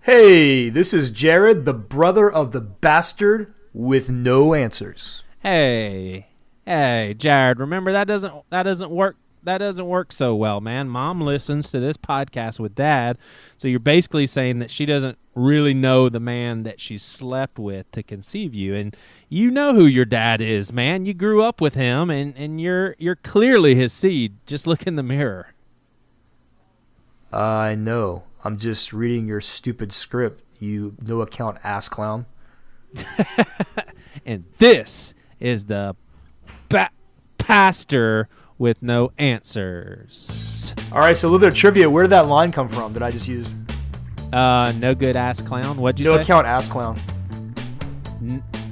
Hey, this is Jared, the brother of the bastard with no answers. Hey, Jared. Remember that doesn't work so well, man. Mom listens to this podcast with Dad, so you're basically saying that she doesn't really know the man that she slept with to conceive you, and you know who your dad is, man. You grew up with him, and you're clearly his seed. Just look in the mirror. I know. I'm just reading your stupid script, you no-account ass clown. And this is the pastor with no answers. All right, so a little bit of trivia. Where did that line come from that I just used? No good ass clown. What'd you say? No account ass clown.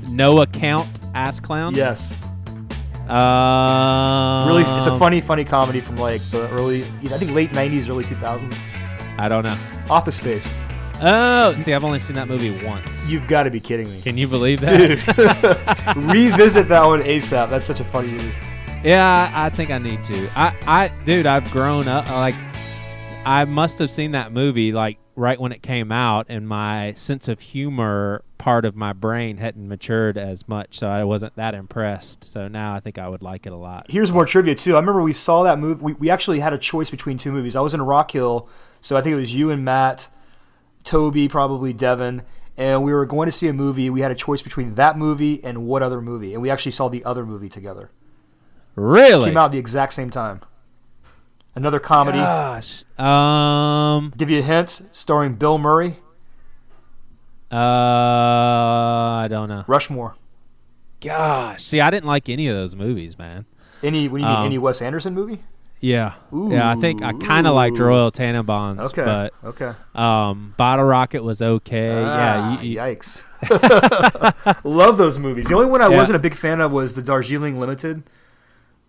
No account ass clown? Yes. Really, it's a funny comedy from like the early, I think late 90s, early 2000s. I don't know. Office Space. Oh, see, I've only seen that movie once. You've got to be kidding me. Can you believe that? Dude, revisit that one ASAP. That's such a funny movie. Yeah, I think I need to. Dude, I've grown up. Like, I must have seen that movie like right when it came out, and my sense of humor part of my brain hadn't matured as much, so I wasn't that impressed. So now I think I would like it a lot. Here's more trivia too. I remember we saw that movie. We actually had a choice between two movies. I was in Rock Hill, so I think it was you and Matt, Toby, probably Devin, and we were going to see a movie. We had a choice between that movie and what other movie, and we actually saw the other movie together. Really? Came out at the exact same time. Another comedy. Gosh. Give you a hint. Starring Bill Murray. I don't know. Rushmore. Gosh. See, I didn't like any of those movies, man. What do you mean? Any Wes Anderson movie? Yeah. Ooh, yeah, I think I kind of liked Royal Tenenbaums. Okay. But Bottle Rocket was okay. Yikes. Love those movies. The only one I wasn't a big fan of was the Darjeeling Limited.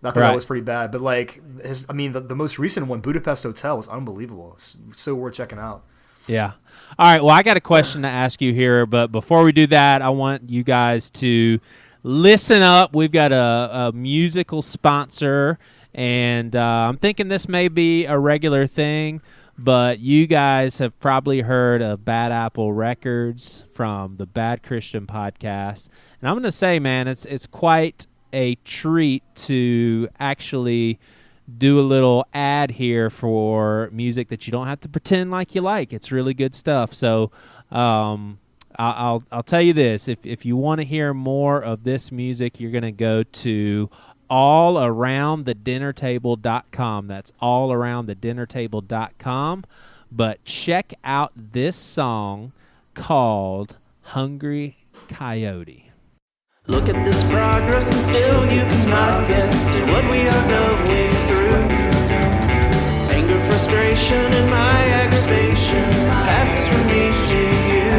I thought that was pretty bad. But like, the most recent one, Budapest Hotel, was unbelievable. It's so worth checking out. Yeah. All right. Well, I got a question to ask you here, but before we do that, I want you guys to listen up. We've got a musical sponsor, and I'm thinking this may be a regular thing, but you guys have probably heard of Bad Apple Records from the Bad Christian podcast. And I'm going to say, man, it's quite a treat to actually do a little ad here for music that you don't have to pretend like you like. It's really good stuff. So I'll tell you this. If you want to hear more of this music, you're going to go to allaroundthedinnertable.com. That's allaroundthedinnertable.com. But check out this song called Hungry Coyote. Look at this progress and still you cannot guess what we are going through. Anger, frustration, and my aggravation passes from me to you.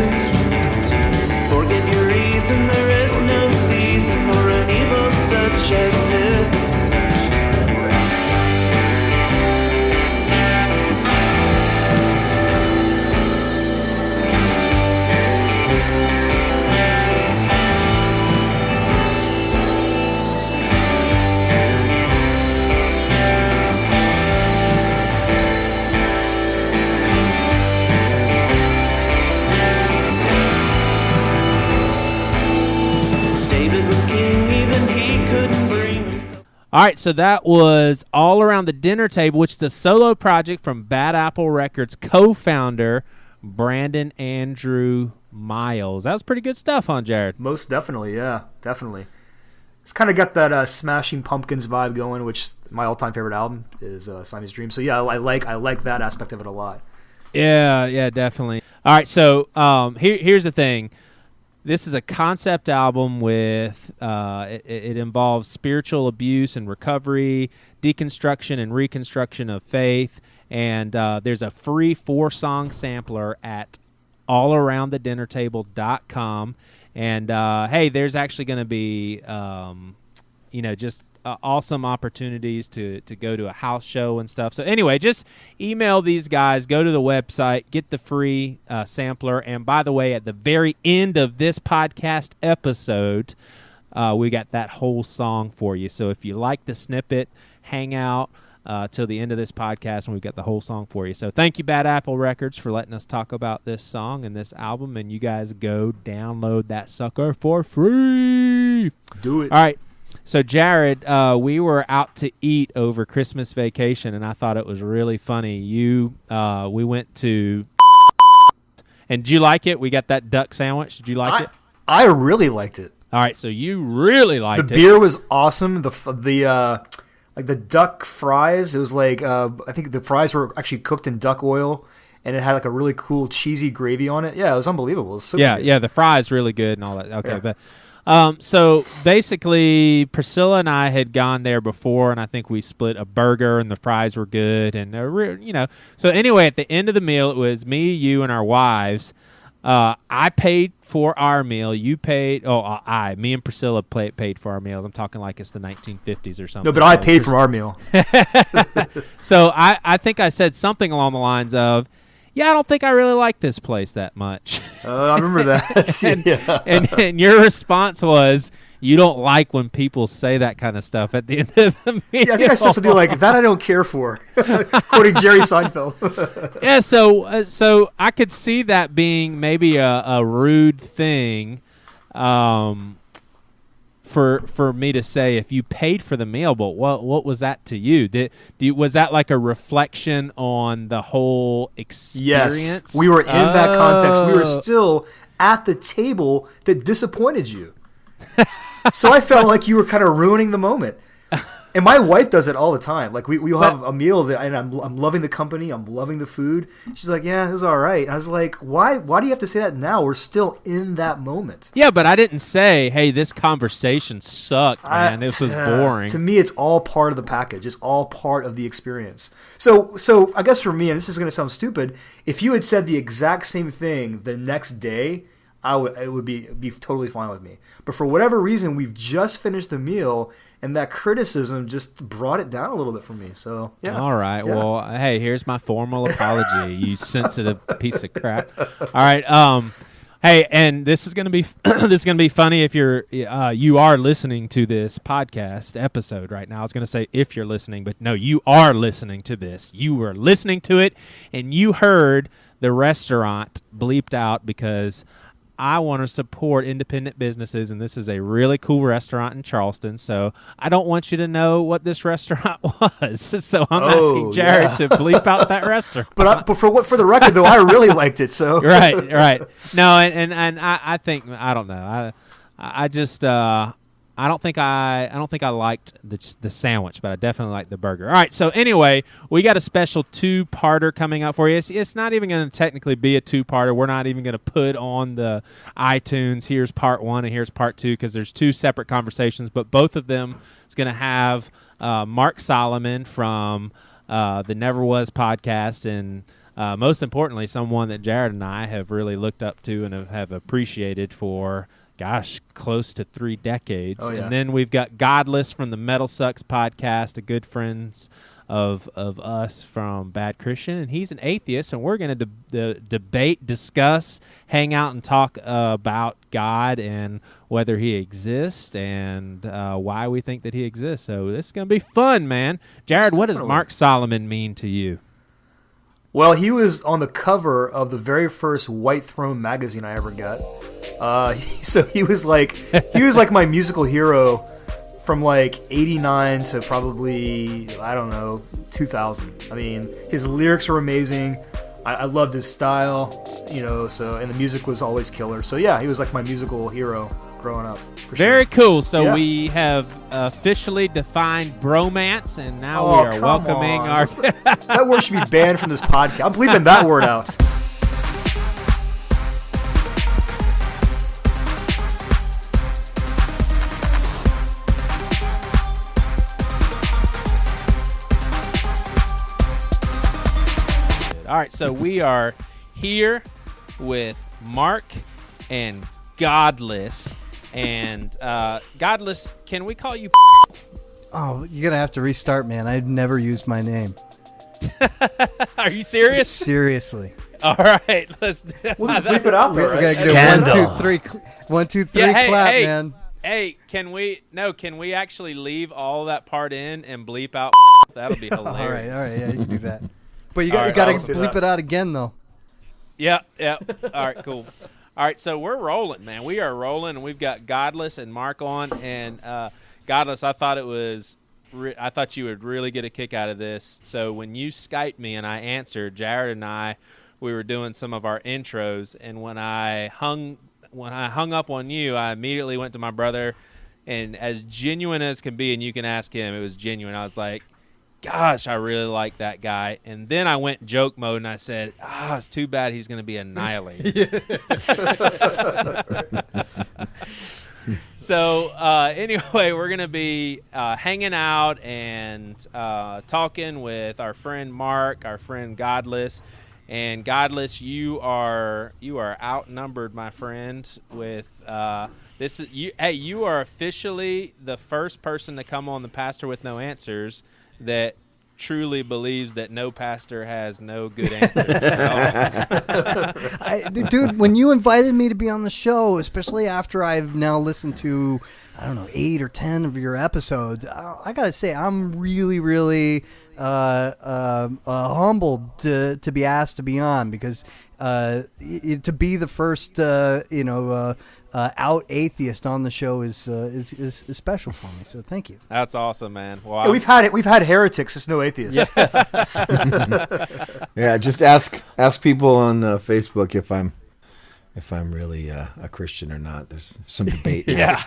Forget your reason, there is no season for an evil such as this. All right, so that was All Around the Dinner Table, which is a solo project from Bad Apple Records co-founder Brandon Andrew Miles. That was pretty good stuff, huh, Jared? Most definitely, yeah, definitely. It's kind of got that Smashing Pumpkins vibe going, which my all-time favorite album is Siamese Dream. So yeah, I like that aspect of it a lot. Yeah, definitely. All right, so here's the thing. This is a concept album with it involves spiritual abuse and recovery, deconstruction and reconstruction of faith, and there's a free 4-song sampler at allaroundthedinnertable.com. And hey, there's actually going to be just awesome opportunities to go to a house show and stuff. So anyway, just email these guys, go to the website, get the free sampler. And by the way, at the very end of this podcast episode, we got that whole song for you. So if you like the snippet, hang out, till the end of this podcast, and we've got the whole song for you. So thank you, Bad Apple Records, for letting us talk about this song and this album, and you guys go download that sucker for free. Do it. All right. So, Jared, we were out to eat over Christmas vacation, and I thought it was really funny. We went to, and did you like it? We got that duck sandwich. Did you like it? I really liked it. All right, so you really liked it. The beer was awesome. Like the duck fries, it was like I think the fries were actually cooked in duck oil, and it had like a really cool cheesy gravy on it. Yeah, it was unbelievable. It was so good. Yeah, the fries really good and all that. Okay, Yeah. but. So basically, Priscilla and I had gone there before, and I think we split a burger, and the fries were good, and So anyway, at the end of the meal, it was me, you, and our wives. I paid for our meal. You paid. Me and Priscilla paid for our meals. I'm talking like it's the 1950s or something. No, but I paid for our meal. So I think I said something along the lines of, "Yeah, I don't think I really like this place that much." I remember that. and your response was, you don't like when people say that kind of stuff at the end of the meal. Yeah, I think I said something like, that I don't care for, according to Jerry Seinfeld. Yeah, so I could see that being maybe a rude thing for me to say if you paid for the meal, but what was that to you? Was that like a reflection on the whole experience? Yes, we were in that context. We were still at the table that disappointed you. So I felt like you were kind of ruining the moment. And my wife does it all the time. Like we'll have a meal and I'm loving the company, I'm loving the food. She's like, "Yeah, it was all right." And I was like, "Why do you have to say that now? We're still in that moment." Yeah, but I didn't say, "Hey, this conversation sucked, man. This was boring." To me, it's all part of the package. It's all part of the experience. So I guess for me, and this is going to sound stupid, if you had said the exact same thing the next day, it would be totally fine with me. But for whatever reason, we've just finished the meal, and that criticism just brought it down a little bit for me. So yeah. All right. Yeah. Well, hey, here's my formal apology. You sensitive piece of crap. All right. Hey, and this is gonna be funny if you are listening to this podcast episode right now. I was gonna say if you're listening, but no, you are listening to this. You were listening to it, and you heard the restaurant bleeped out because I want to support independent businesses, and this is a really cool restaurant in Charleston, so I don't want you to know what this restaurant was. So I'm asking Jared to bleep out that restaurant. But for the record, though, I really liked it. So right. No, and I think I don't know. I don't think I liked the sandwich, but I definitely liked the burger. All right, so anyway, we got a special two-parter coming up for you. It's not even going to technically be a two-parter. We're not even going to put on the iTunes, here's part one and here's part two, because there's two separate conversations, but both of them is going to have Mark Solomon from the Never Was podcast, and most importantly, someone that Jared and I have really looked up to and have appreciated for close to 3 decades. Oh, yeah. And then we've got Godless from the Metal Sucks podcast, a good friends of us from Bad Christian, and he's an atheist, and we're going to debate, discuss, hang out, and talk about God and whether he exists and why we think that he exists. So this is going to be fun, man. Jared, what does Mark Solomon mean to you? Well, he was on the cover of the very first White Throne magazine I ever got. So he was like my musical hero from like 89 to probably, I don't know, 2000. I mean, his lyrics were amazing. I loved his style, and the music was always killer. So yeah, he was like my musical hero growing up. Very cool. So we have officially defined bromance, and now we are welcoming our... That word should be banned from this podcast. I'm bleeping that word out. All right, so we are here with Mark and Godless. And Godless, can we call you? Oh, you're going to have to restart, man. I've never used my name. Are you serious? Seriously. All right, let's We'll just bleep it out there. We're Right? going to do 1, 2, 3, clap, man. Hey, can we actually leave all that part in and bleep out? That'll be hilarious. All right, yeah, you can do that. But you All got right, you got to let's do bleep that. it out again though. Yeah. All right, cool. All right, so we're rolling, man. We are rolling, and we've got Godless and Mark on. And Godless, I thought I thought you would really get a kick out of this. So when you Skyped me and I answered, Jared and we were doing some of our intros, and when I hung up on you, I immediately went to my brother, and as genuine as can be, and you can ask him, it was genuine. I was like, gosh, I really like that guy. And then I went joke mode, and I said, it's too bad he's going to be annihilated. So anyway, we're going to be hanging out and talking with our friend Mark, our friend Godless. And Godless, you are outnumbered, my friend, with this is you. Hey, you are officially the first person to come on the Pastor with No Answers that truly believes that no pastor has no good answers at all. Dude, when you invited me to be on the show, especially after I've now listened to, 8 or 10 of your episodes, I gotta say I'm really, really humbled to be asked to be on, because to be the first, out atheist on the show is special for me. So thank you. That's awesome, man. Well, Yeah, we've had heretics, just no atheists. Yeah, just ask people on Facebook if I'm really a Christian or not. There's some debate. yeah.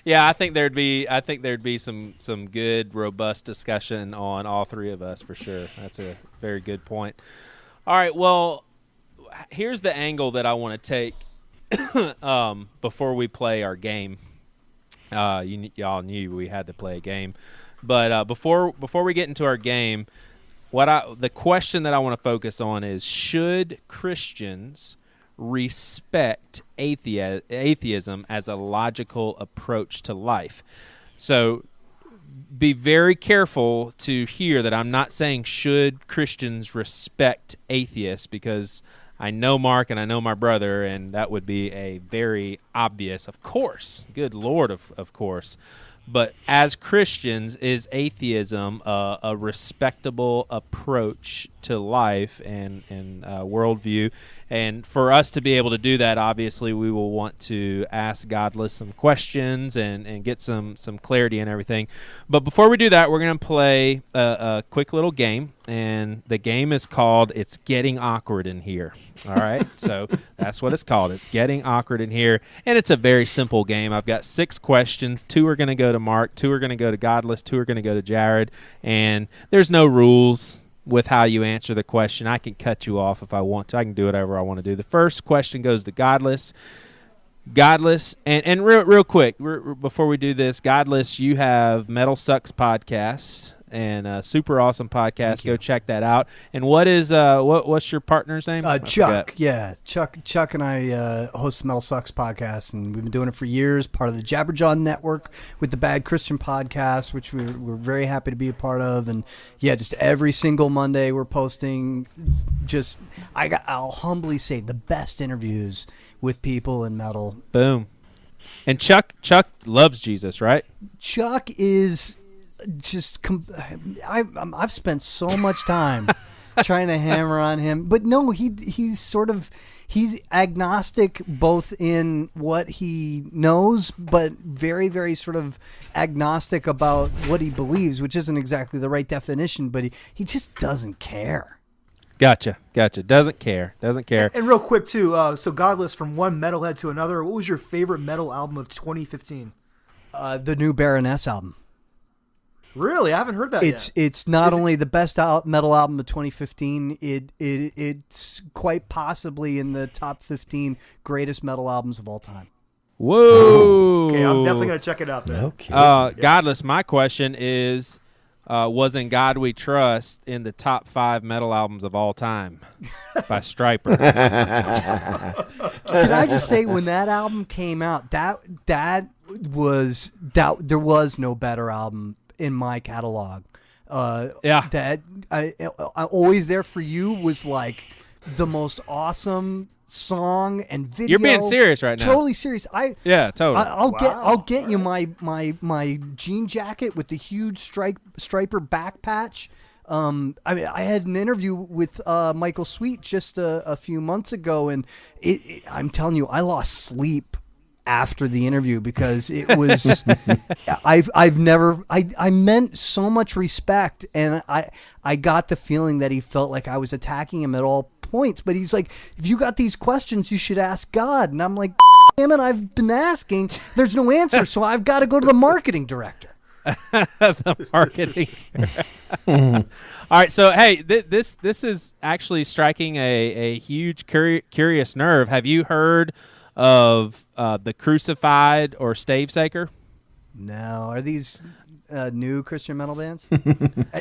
I think there'd be some good, robust discussion on all three of us for sure. That's a very good point. All right, well, here's the angle that I want to take before we play our game. Y'all knew we had to play a game, but before we get into our game, the question that I want to focus on is: should Christians respect atheism as a logical approach to life? So be very careful to hear that I'm not saying should Christians respect atheists, because I know Mark and I know my brother, and that would be a very obvious, of course, good Lord, of course. But as Christians, is atheism a respectable approach to life and worldview? And for us to be able to do that, obviously, we will want to ask Godless some questions and get some clarity and everything. But before we do that, we're going to play a quick little game. And the game is called It's Getting Awkward in Here. All right? So that's what it's called. It's Getting Awkward in Here. And it's a very simple game. I've got 6 questions. 2 are going to go to Mark. 2 are going to go to Godless. 2 are going to go to Jared. And there's no rules with how you answer the question. I can cut you off if I want to. I can do whatever I want to do. The first question goes to Godless. Godless, and real quick, before we do this, Godless, you have Metal Sucks podcast, and a super awesome podcast. Go check that out. And what is what's your partner's name? Chuck. Yeah, Chuck and I host the Metal Sucks podcast, and we've been doing it for years. Part of the Jabberjaw Network with the Bad Christian podcast, which we're very happy to be a part of. And yeah, just every single Monday we're posting. I'll humbly say the best interviews with people in metal. Boom. And Chuck loves Jesus, right? Chuck is just I've spent so much time trying to hammer on him, but no, he's agnostic both in what he knows, but very, very sort of agnostic about what he believes, which isn't exactly the right definition, but he just doesn't care. Gotcha. Doesn't care. And real quick too, so Godless, from one metalhead to another, what was your favorite metal album of 2015? The new Baroness album. Really? I haven't heard that yet. It's not only the best metal album of 2015, it's quite possibly in the top 15 greatest metal albums of all time. Whoa. Okay, I'm definitely going to check it out then. Okay. Godless, my question is, was In God We Trust in the top 5 metal albums of all time by Stryper? Can I just say, when that album came out, there was no better album in my catalog. Yeah. That I Always There For You was like the most awesome song and video. You're being serious right now. Totally serious. Yeah, totally. I'll get you my jean jacket with the huge striper back patch. I had an interview with Michael Sweet just a few months ago, and I'm telling you, I lost sleep after the interview because it was I meant so much respect, and I got the feeling that he felt like I was attacking him at all points. But he's like, if you got these questions, you should ask God. And I'm like, damn it, I've been asking. There's no answer, so I've got to go to the marketing director. The marketing. All right, so hey, this is actually striking a huge curious nerve. Have you heard of the Crucified or Stavesaker? No, are these new Christian metal bands?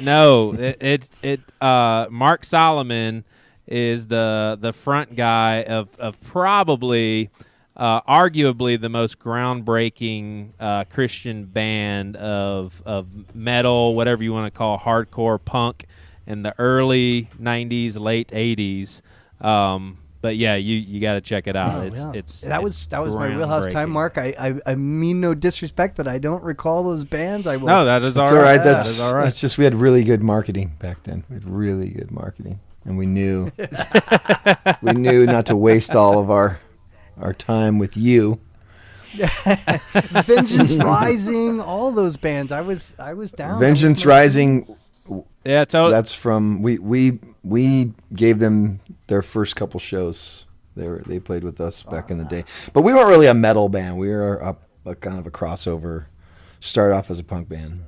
No, it Mark Solomon is the front guy of probably arguably the most groundbreaking Christian band of metal, whatever you want to call hardcore punk in the early 90s, late 80s. But yeah, you got to check it out. That was my wheelhouse time, Mark. I mean no disrespect that I don't recall those bands. I will. No, that is all That's all right. right. That's all right. That's just we had really good marketing back then. We had really good marketing, and we knew not to waste all of our time with you. Vengeance Rising, all those bands. I was down. Vengeance Rising. Yeah, totally. That's from we gave them their first couple shows. They played with us back in the day, but we weren't really a metal band. We were a kind of a crossover. Started off as a punk band.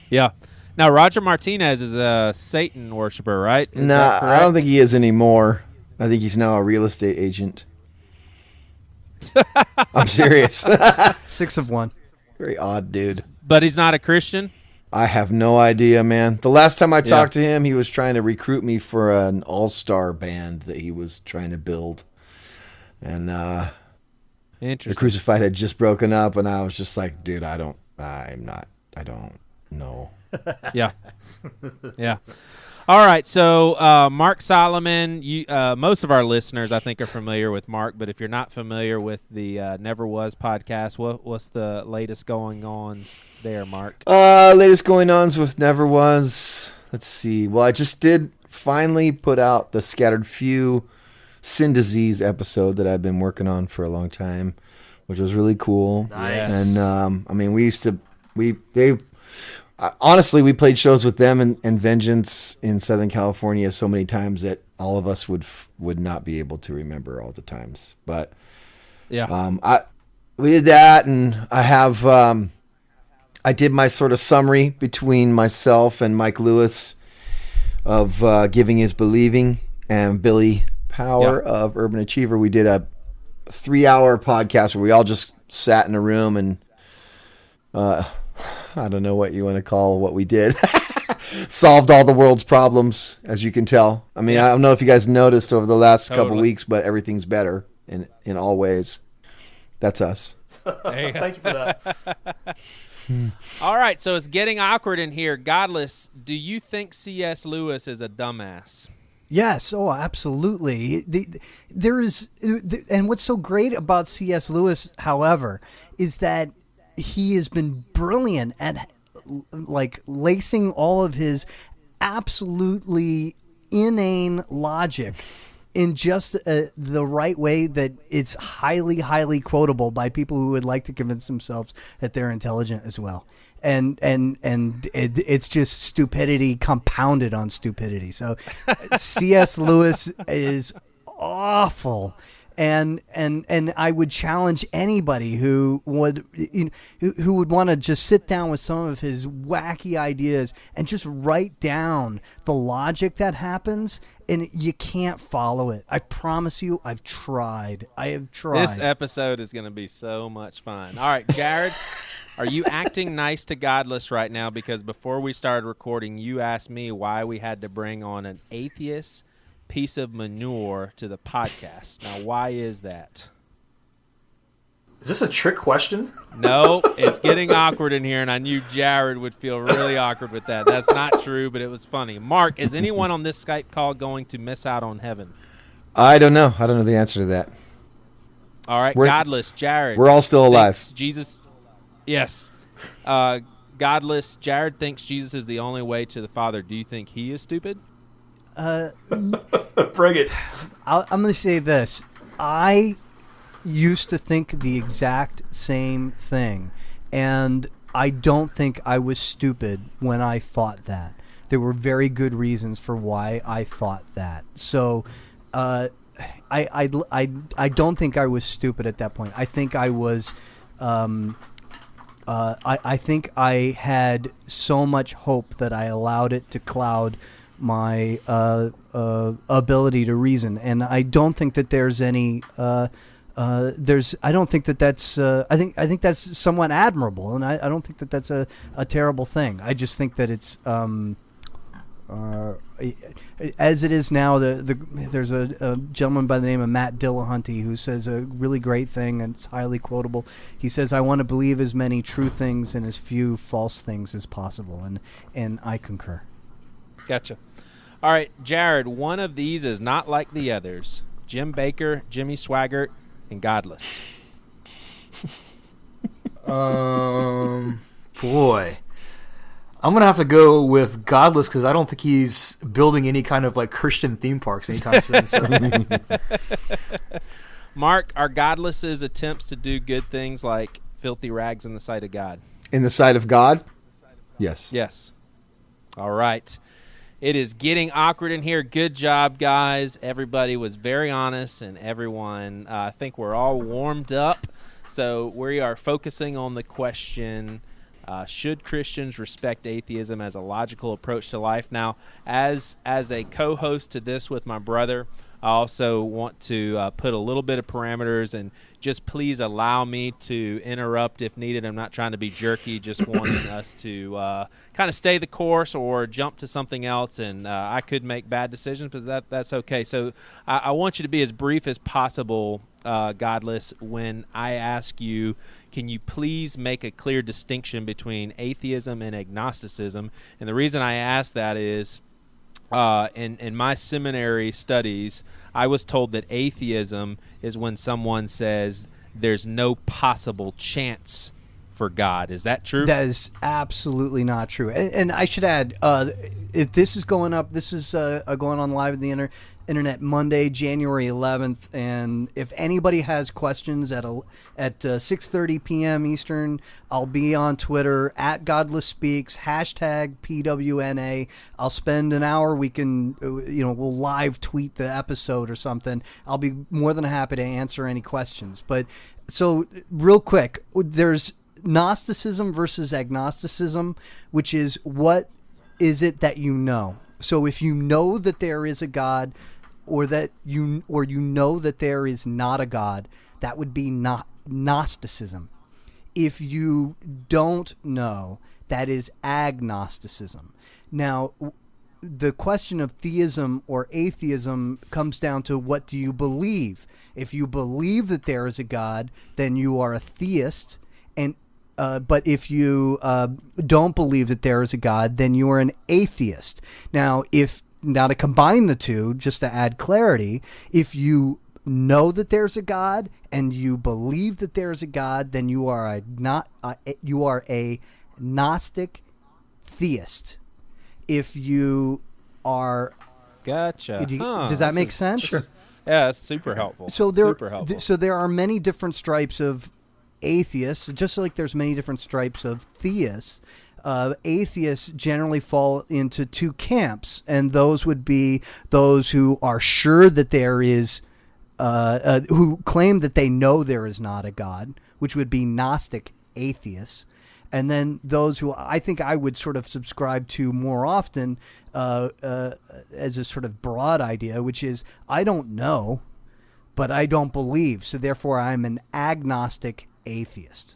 Yeah. Now Roger Martinez is a Satan worshiper, right? Is that correct? I don't think he is anymore. I think he's now a real estate agent. I'm serious. 6 of 1. Very odd dude. But he's not a Christian? I have no idea, man. The last time I talked to him, he was trying to recruit me for an all-star band that he was trying to build. And the Crucified had just broken up, and I was just like, dude, I don't know. Yeah. Yeah. All right, so Mark Solomon, most of our listeners, I think, are familiar with Mark, but if you're not familiar with the Never Was podcast, what's the latest going-ons there, Mark? Latest going-ons with Never Was, let's see. Well, I just did finally put out the Scattered Few Sin Disease episode that I've been working on for a long time, which was really cool. Nice. And, I mean, honestly, we played shows with them and Vengeance in Southern California so many times that all of us would not be able to remember all the times. But yeah, we did that, and I have I did my sort of summary between myself and Mike Lewis of Giving Is Believing and Billy Power of Urban Achiever. We did a 3-hour podcast where we all just sat in a room and I don't know what you want to call what we did. Solved all the world's problems, as you can tell. I mean, I don't know if you guys noticed over the last couple weeks, but everything's better in all ways. That's us. Thank you for that. All right, so it's getting awkward in here. Godless, do you think C.S. Lewis is a dumbass? Yes, absolutely. There is, and what's so great about C.S. Lewis, however, is that he has been brilliant at like lacing all of his absolutely inane logic in just the right way that it's highly, highly quotable by people who would like to convince themselves that they're intelligent as well. And it's just stupidity compounded on stupidity. So C.S. Lewis is awful. And I would challenge anybody who would want to just sit down with some of his wacky ideas and just write down the logic that happens, and you can't follow it. I promise you, I've tried. I have tried. This episode is going to be so much fun. All right, Jared, are you acting nice to Godless right now? Because before we started recording, you asked me why we had to bring on an atheist piece of manure to the podcast. Now, why is that? Is this a trick question? No, it's getting awkward in here, and I knew Jared would feel really awkward with that. That's not true, but it was funny. Mark, is anyone on this Skype call going to miss out on heaven? I don't know. I don't know the answer to that. All right, We're- Godless, Jared. We're all still alive. thinks Jesus. Yes. Godless, Jared thinks Jesus is the only way to the Father. Do you think he is stupid? Bring it. I'm going to say this. I used to think the exact same thing, and I don't think I was stupid when I thought that. There were very good reasons for why I thought that. So I don't think I was stupid at that point. I think I was I think I had so much hope that I allowed it to cloud my ability to reason, and I don't think that there's any. I don't think that that's. I think that's somewhat admirable, and I don't think that that's a terrible thing. I just think that it's. As it is now, there's a gentleman by the name of Matt Dillahunty who says a really great thing, and it's highly quotable. He says, "I want to believe as many true things and as few false things as possible," and I concur. Gotcha. All right, Jared, one of these is not like the others. Jim Baker, Jimmy Swaggart, and Godless. Boy. I'm going to have to go with Godless because I don't think he's building any kind of like Christian theme parks anytime soon. So. Mark, are Godless's attempts to do good things like filthy rags in the sight of God? In the sight of God? Yes. Yes. All right. It is getting awkward in here. Good job, guys. Everybody was very honest, and everyone, I think we're all warmed up. So we are focusing on the question, should Christians respect atheism as a logical approach to life? Now, as a co-host to this with my brother, I also want to put a little bit of parameters, and just please allow me to interrupt if needed. I'm not trying to be jerky, just wanting us to kind of stay the course or jump to something else, and I could make bad decisions, but that's okay. So I want you to be as brief as possible, Godless, when I ask you, can you please make a clear distinction between atheism and agnosticism? And the reason I ask that is, in my seminary studies, I was told that atheism is when someone says there's no possible chance for God. Is that true? That is absolutely not true. And I should add, if this is going up, this is going on live on the internet Monday, January 11th. And if anybody has questions at 6:30 p.m. Eastern, I'll be on Twitter at Godless Speaks, hashtag PWNA. I'll spend an hour. We can, we'll live tweet the episode or something. I'll be more than happy to answer any questions. But so real quick, there's Gnosticism versus agnosticism, which is what is it that you know. So if you know that there is a God, or you know that there is not a God, that would be not Gnosticism. If you don't know, that is agnosticism. Now, the question of theism or atheism comes down to, what do you believe? If you believe that there is a God, then you are a theist, and but if you don't believe that there is a God, then you are an atheist. Now, to combine the two, just to add clarity, if you know that there's a God and you believe that there's a God, then you are a Gnostic theist. If you are, gotcha. Does that make sense? Yeah, it's super helpful. So super there are many different stripes of atheists, just like there's many different stripes of theists. Atheists generally fall into two camps, and those would be those who are sure that there is, who claim that they know there is not a God, which would be Gnostic atheists. And then those who I think I would sort of subscribe to more often as a sort of broad idea, which is, I don't know, but I don't believe, so therefore I'm an agnostic atheist.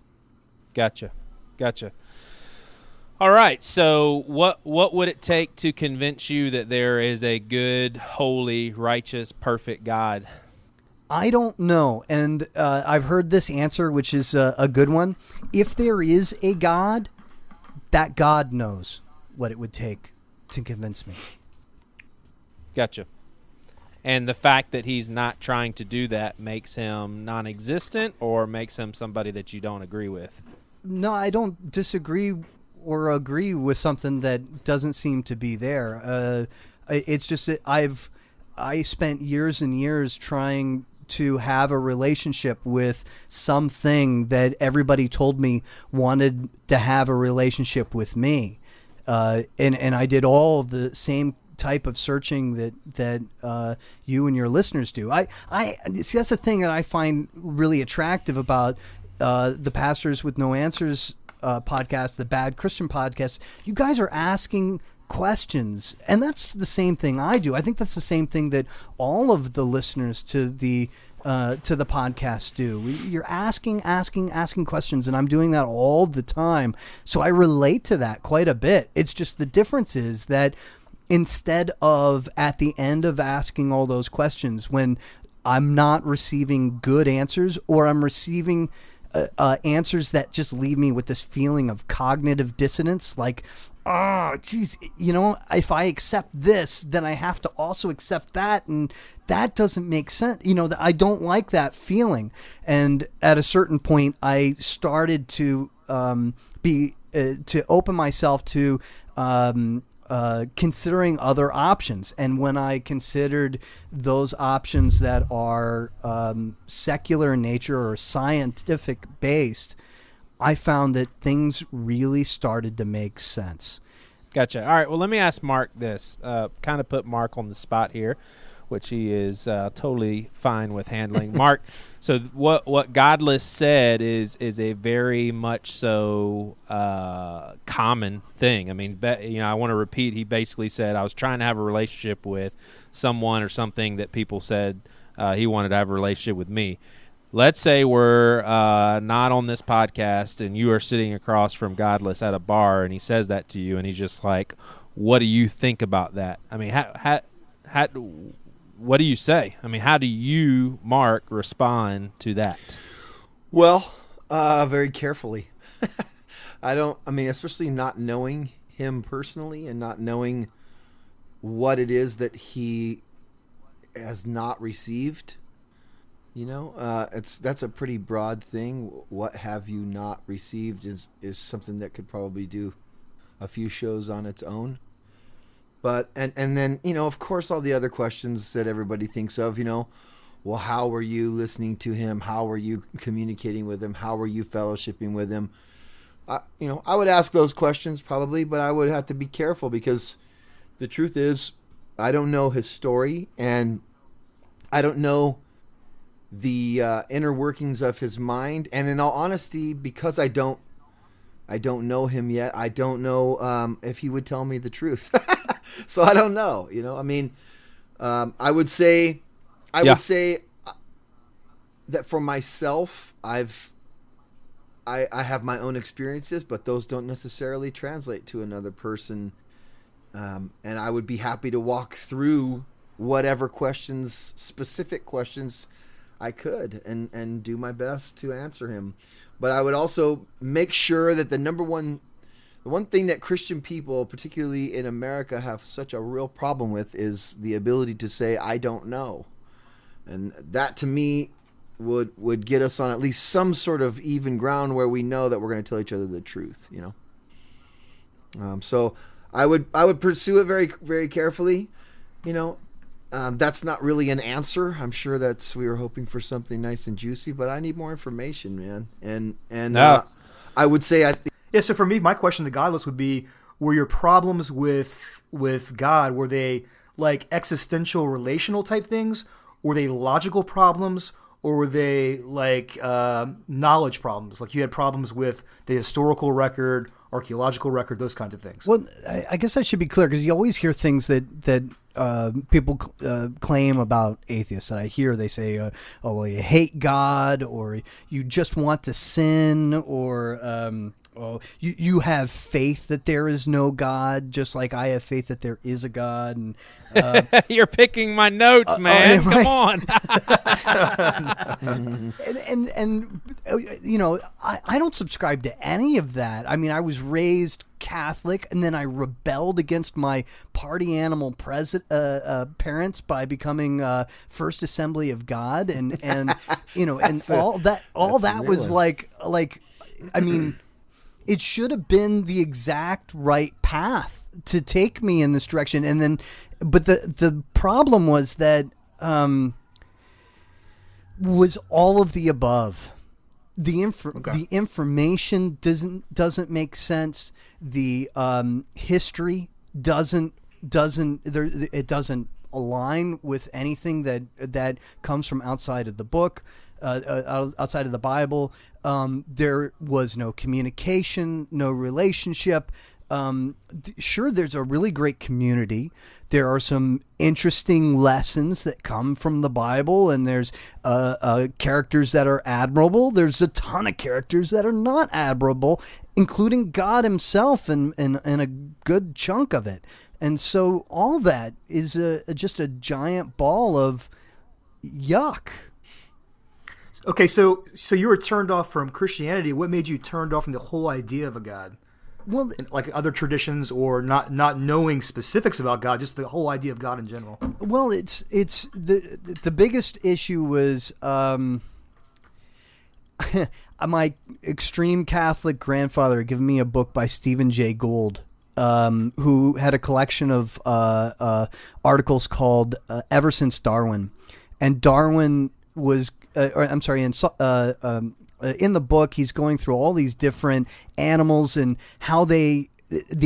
Gotcha. All right, so what would it take to convince you that there is a good, holy, righteous, perfect God? I don't know, and I've heard this answer, which is a good one. If there is a God, that God knows what it would take to convince me. Gotcha. And the fact that he's not trying to do that makes him non-existent, or makes him somebody that you don't agree with? No, I don't disagree or agree with something that doesn't seem to be there. It's just that I spent years and years trying to have a relationship with something that everybody told me wanted to have a relationship with me. And I did all of the same type of searching that you and your listeners do. I see, that's the thing that I find really attractive about the Pastors with No Answers podcast, the Bad Christian podcast. You guys are asking questions, and that's the same thing I do. I think that's the same thing that all of the listeners to the podcast do. You're asking questions, and I'm doing that all the time. So I relate to that quite a bit. It's just the difference is that instead of at the end of asking all those questions, when I'm not receiving good answers, or I'm receiving answers that just leave me with this feeling of cognitive dissonance, like, oh, geez, if I accept this, then I have to also accept that, and that doesn't make sense. I don't like that feeling. And at a certain point, I started to to open myself to considering other options. And when I considered those options that are secular in nature or scientific based, I found that things really started to make sense. Gotcha. All right. Well, let me ask Mark this. Kind of put Mark on the spot here, which he is totally fine with handling. Mark, so what Godless said is a very much so common thing. I mean, I want to repeat. He basically said, I was trying to have a relationship with someone or something that people said he wanted to have a relationship with me. Let's say we're not on this podcast and you are sitting across from Godless at a bar, and he says that to you, and he's just like, what do you think about that? I mean, what do you say? I mean, how do you, Mark, respond to that? Well, very carefully. Especially not knowing him personally and not knowing what it is that he has not received. That's a pretty broad thing. What have you not received is something that could probably do a few shows on its own. But and then, of course, all the other questions that everybody thinks of, well, how were you listening to him? How were you communicating with him? How were you fellowshipping with him? I would ask those questions probably, but I would have to be careful, because the truth is, I don't know his story, and I don't know the inner workings of his mind. And in all honesty, because I don't know him yet, I don't know if he would tell me the truth. So I don't know. I would say that for myself, I have my own experiences, but those don't necessarily translate to another person. And I would be happy to walk through whatever specific questions I could, and do my best to answer him. But I would also make sure that the one thing that Christian people, particularly in America, have such a real problem with is the ability to say, I don't know. And that, to me, would get us on at least some sort of even ground where we know that we're going to tell each other the truth, So I would pursue it very, very carefully, That's not really an answer. I'm sure we were hoping for something nice and juicy, but I need more information, man. And No. I would say Yeah, so for me, my question to Godless would be, were your problems with God, were they like existential relational type things? Were they logical problems? Or were they like knowledge problems? Like you had problems with the historical record, archaeological record, those kinds of things? Well, I guess I should be clear, because you always hear things that people claim about atheists. And I hear they say, well, you hate God, or you just want to sin, or Oh, you have faith that there is no God, just like I have faith that there is a God. And You're picking my notes, man. Come on. and you know, I don't subscribe to any of that. I mean, I was raised Catholic, and then I rebelled against my party animal parents by becoming First Assembly of God, and you know, and all that was like I mean, it should have been the exact right path to take me in this direction, and then, but the problem was that was all of the above. The information doesn't make sense. The history doesn't align with anything that comes from outside of the book, outside of the Bible. There was no communication, no relationship. Sure, there's a really great community. There are some interesting lessons that come from the Bible, and there's characters that are admirable. There's a ton of characters that are not admirable, including God himself and a good chunk of it. And so all that is just a giant ball of yuck. Okay, so you were turned off from Christianity. What made you turned off from the whole idea of a God? Well, like other traditions, or not knowing specifics about God, just the whole idea of God in general. Well, it's the biggest issue was my extreme Catholic grandfather had given me a book by Stephen Jay Gould, who had a collection of articles called Ever Since Darwin, and Darwin was in the book, he's going through all these different animals and how the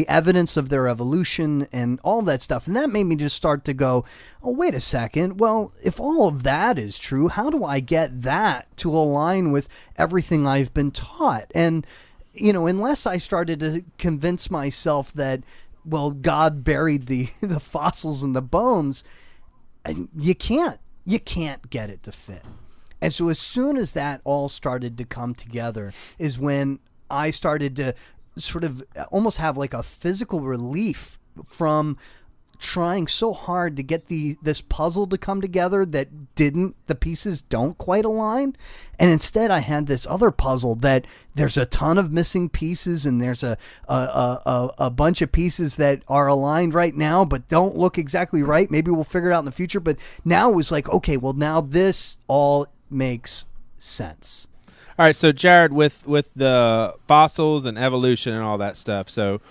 evidence of their evolution and all that stuff. And that made me just start to go, oh, wait a second. Well, if all of that is true, how do I get that to align with everything I've been taught? And, you know, unless I started to convince myself that, well, God buried the fossils and the bones, you can't get it to fit. And so as soon as that all started to come together is when I started to sort of almost have like a physical relief from trying so hard to get this puzzle to come together that the pieces don't quite align. And instead I had this other puzzle that there's a ton of missing pieces, and there's a bunch of pieces that are aligned right now but don't look exactly right. Maybe we'll figure it out in the future. But now it was like, okay, well, now this all makes sense. All right, so Jared, with the fossils and evolution and all that stuff, so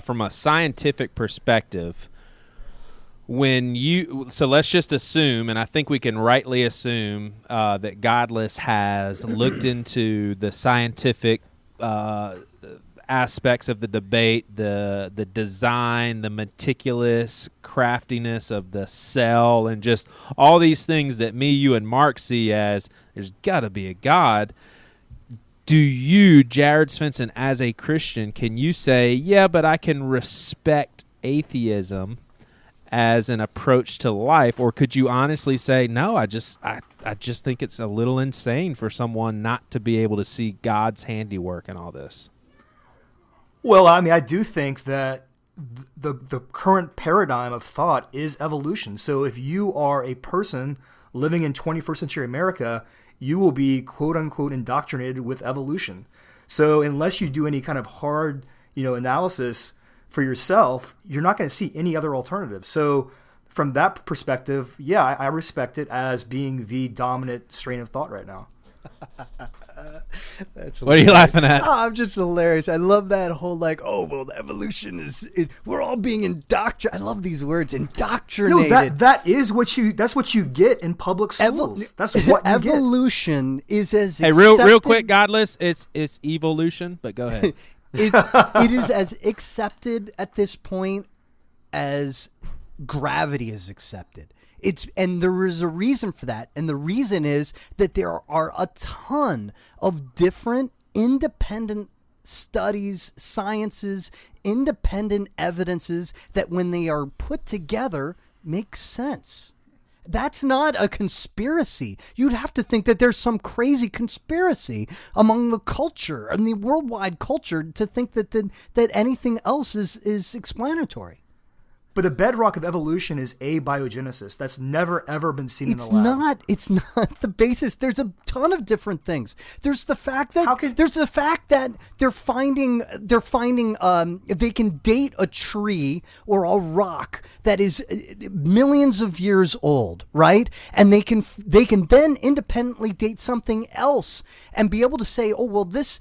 from a scientific perspective, so let's just assume, and I think we can rightly assume that Godless has looked into the scientific aspects of the debate, the design, the meticulous craftiness of the cell, and just all these things that me, you, and Mark see as there's got to be a God. Do you, Jared Svensson, as a Christian, can you say, yeah, but I can respect atheism as an approach to life? Or could you honestly say, no, I just think it's a little insane for someone not to be able to see God's handiwork in all this? Well, I mean, I do think that the current paradigm of thought is evolution. So if you are a person living in 21st century America, you will be quote unquote indoctrinated with evolution. So unless you do any kind of hard, analysis for yourself, you're not going to see any other alternative. So from that perspective, yeah, I respect it as being the dominant strain of thought right now. That's what are you laughing at? Oh, I'm just hilarious. I love that whole evolution is we're all being indoctrinated. I love these words, indoctrinated. No, that's what you get in public schools. That's what you get. Evolution is as hey, real quick, Godless. It's evolution, but go ahead. It is as accepted at this point as gravity is accepted. And there is a reason for that. And the reason is that there are a ton of different independent studies, sciences, independent evidences that when they are put together make sense. That's not a conspiracy. You'd have to think that there's some crazy conspiracy among the culture and the worldwide culture to think that anything else is explanatory. But the bedrock of evolution is abiogenesis. That's never ever been seen in the lab. It's not the basis. There's a ton of different things. There's the fact that they're finding they can date a tree or a rock that is millions of years old, right? And they can then independently date something else and be able to say, oh well, this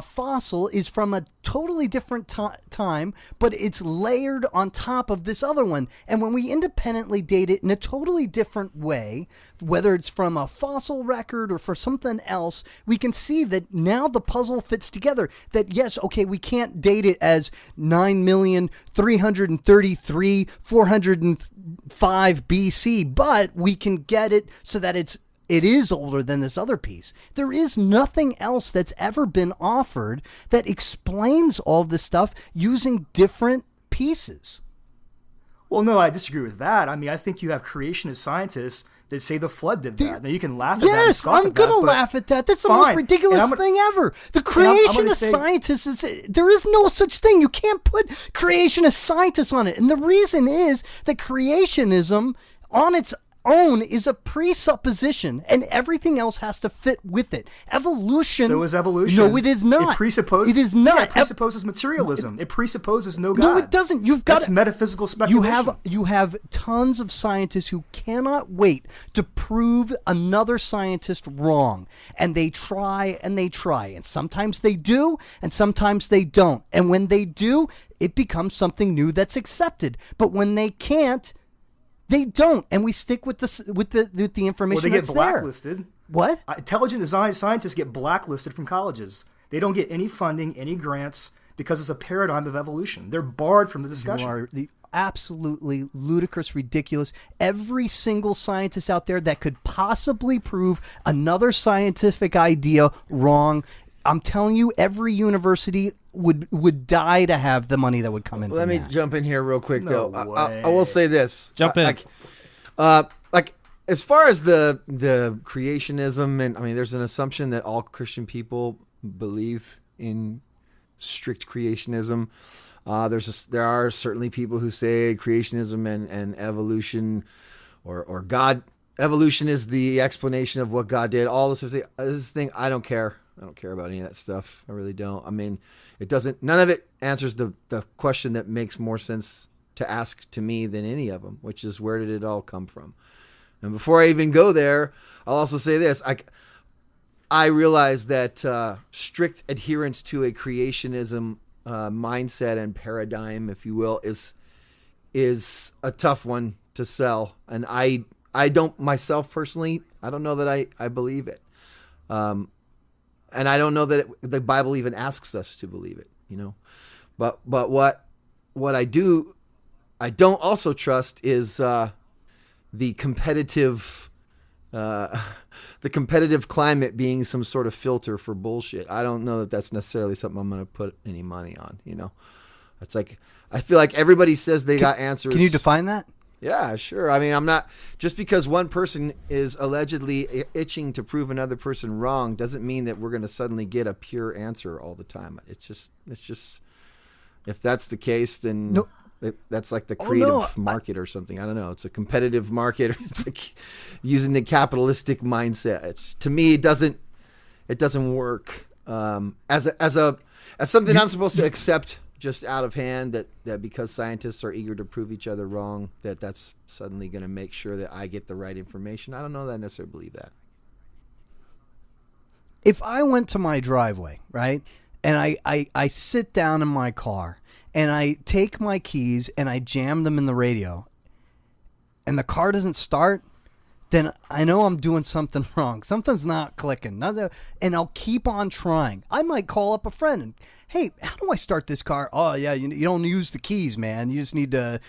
fossil is from a totally different time, but it's layered on top of this other one. And when we independently date it in a totally different way, whether it's from a fossil record or for something else, we can see that now the puzzle fits together. That yes, okay, we can't date it as 9,333,405 BC, but we can get it so that it is older than this other piece. There is nothing else that's ever been offered that explains all this stuff using different pieces. Well, no, I disagree with that. I mean, I think you have creationist scientists that say the flood did that. Now, you can laugh at that. Yes, I'm going to laugh at that. That's the most ridiculous thing ever. The creationist scientists, there is no such thing. You can't put creationist scientists on it. And the reason is that creationism on its own is a presupposition, and everything else has to fit with it. Evolution. So is evolution. No, it is not. It is not. Yeah, it presupposes materialism. It presupposes no God. No, it doesn't. That's metaphysical speculation. You have tons of scientists who cannot wait to prove another scientist wrong, and they try and they try, and sometimes they do, and sometimes they don't. And when they do, it becomes something new that's accepted. But when they can't, they don't, and we stick with the information. Well, they get blacklisted. There. What? Intelligent design scientists get blacklisted from colleges. They don't get any funding, any grants, because it's a paradigm of evolution. They're barred from the discussion. You are absolutely ludicrous, ridiculous. Every single scientist out there that could possibly prove another scientific idea wrong, I'm telling you, every university would die to have the money that would come in. Let me jump in here real quick, No though. way. I will say this. Jump in. Like as far as the creationism, and I mean, there's an assumption that all Christian people believe in strict creationism. There are certainly people who say creationism and evolution, or God. Evolution is the explanation of what God did. All this thing, I don't care. I don't care about any of that stuff. I really don't. I mean, none of it answers the question that makes more sense to ask to me than any of them, which is, where did it all come from? And before I even go there, I'll also say this. I realize that strict adherence to a creationism mindset and paradigm, if you will, is a tough one to sell. And I don't, myself personally, I don't know that I believe it. And I don't know that the Bible even asks us to believe it, you know. But what I don't also trust is the competitive climate being some sort of filter for bullshit. I don't know that that's necessarily something I'm going to put any money on, you know. It's like, I feel like everybody says they got answers. Can you define that? Yeah, sure. I mean, I'm not, just because one person is allegedly itching to prove another person wrong doesn't mean that we're going to suddenly get a pure answer all the time. It's just, if that's the case, then that's like the creative market or something. I don't know. It's a competitive market. It's like using the capitalistic mindset. To me, it doesn't work as something I'm supposed to accept just out of hand, that because scientists are eager to prove each other wrong, that's suddenly going to make sure that I get the right information. I don't know that I necessarily believe that. If I went to my driveway, right, and I sit down in my car and I take my keys and I jam them in the radio and the car doesn't start, then I know I'm doing something wrong. Something's not clicking. And I'll keep on trying. I might call up a friend and, hey, how do I start this car? Oh, yeah, you don't use the keys, man. You just need to,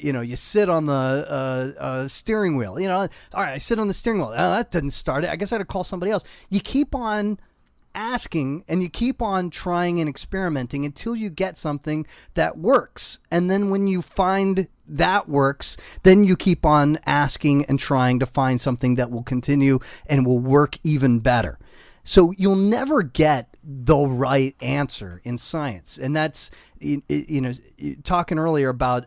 you sit on the steering wheel. All right, I sit on the steering wheel. Oh, that didn't start it. I guess I had to call somebody else. You keep on asking and you keep on trying and experimenting until you get something that works. And then when you find that works, then you keep on asking and trying to find something that will continue and will work even better. So you'll never get the right answer in science. And that's, talking earlier about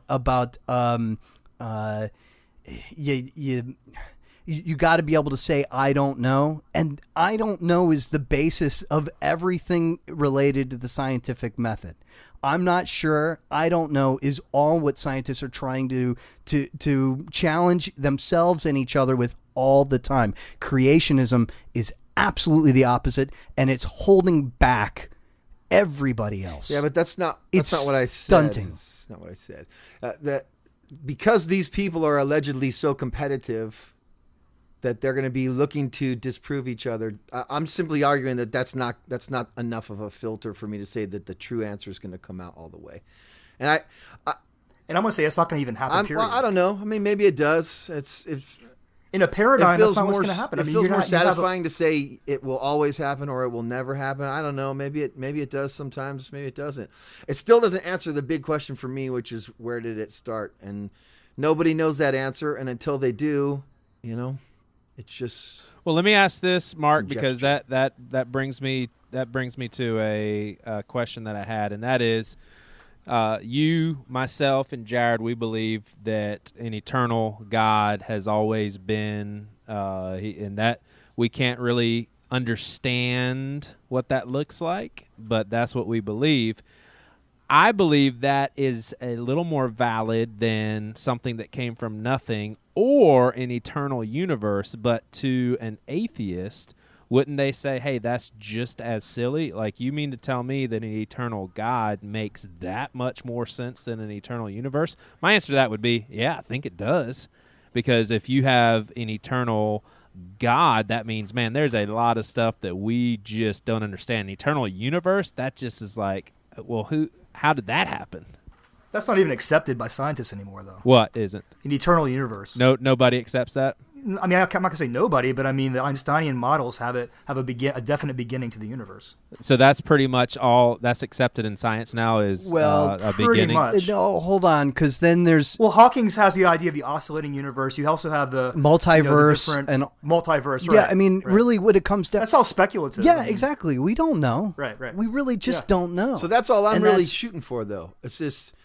you got to be able to say, I don't know. And I don't know is the basis of everything related to the scientific method. I'm not sure. I don't know is all what scientists are trying to challenge themselves and each other with all the time. Creationism is absolutely the opposite, and it's holding back everybody else. Yeah, but that's not what I said. Stunting. It's not what I said. That because these people are allegedly so competitive that they're going to be looking to disprove each other. I'm simply arguing that that's not enough of a filter for me to say that the true answer is going to come out all the way. And I'm going to say it's not going to even happen. Period. Well, I don't know. I mean, maybe it does. It's in a paradigm, that's not what's going to happen. It feels more satisfying to say it will always happen or it will never happen. I don't know. Maybe it does sometimes. Maybe it doesn't. It still doesn't answer the big question for me, which is where did it start? And nobody knows that answer. And until they do, it's just. Well, let me ask this, Mark, because that brings me to a question that I had, and that is. You, myself, and Jared, we believe that an eternal God has always been, and that we can't really understand what that looks like, but that's what we believe. I believe that is a little more valid than something that came from nothing or an eternal universe, but to an atheist, wouldn't they say, hey, that's just as silly? Like, you mean to tell me that an eternal God makes that much more sense than an eternal universe? My answer to that would be, yeah, I think it does. Because if you have an eternal God, that means, man, there's a lot of stuff that we just don't understand. An eternal universe, that just is like, well, how did that happen? That's not even accepted by scientists anymore, though. What isn't? An eternal universe. No, nobody accepts that? I mean, I'm not going to say nobody, but I mean, the Einsteinian models have a definite beginning to the universe. So that's pretty much all that's accepted in science now is a beginning? Much. No, hold on, because then there's... Well, Hawking's has the idea of the oscillating universe. You also have the... multiverse. And multiverse, right. Yeah, I mean, really what it comes down... That's all speculative. Yeah, exactly. We don't know. Right. We really just don't know. So that's all I'm really shooting for, though. It's just...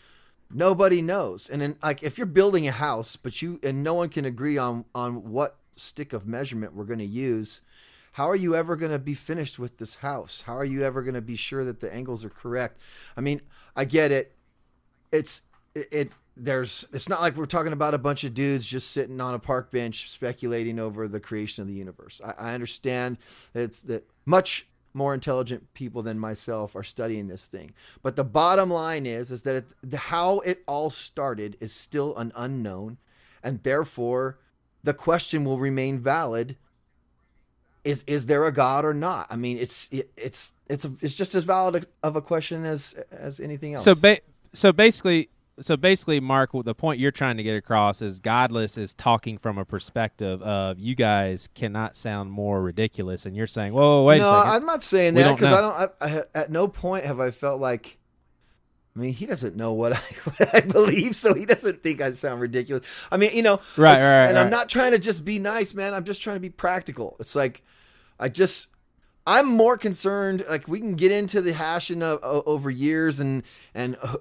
nobody knows. And then, like, if you're building a house, but no one can agree on what stick of measurement we're going to use, how are you ever going to be finished with this house? How are you ever going to be sure that the angles are correct? I mean, I get it. It's not like we're talking about a bunch of dudes just sitting on a park bench speculating over the creation of the universe. I understand that much more intelligent people than myself are studying this thing. But the bottom line is that how it all started is still an unknown, and therefore the question will remain valid. Is there a God or not? I mean, it's just as valid of a question as anything else. So basically, Mark, the point you're trying to get across is Godless is talking from a perspective of you guys cannot sound more ridiculous, and you're saying, whoa, wait a second. No, I'm not saying that because I at no point have I felt like, I mean, he doesn't know what I believe, so he doesn't think I sound ridiculous. I mean, right. I'm not trying to just be nice, man. I'm just trying to be practical. It's like, I'm more concerned, like, we can get into the hashing of over years and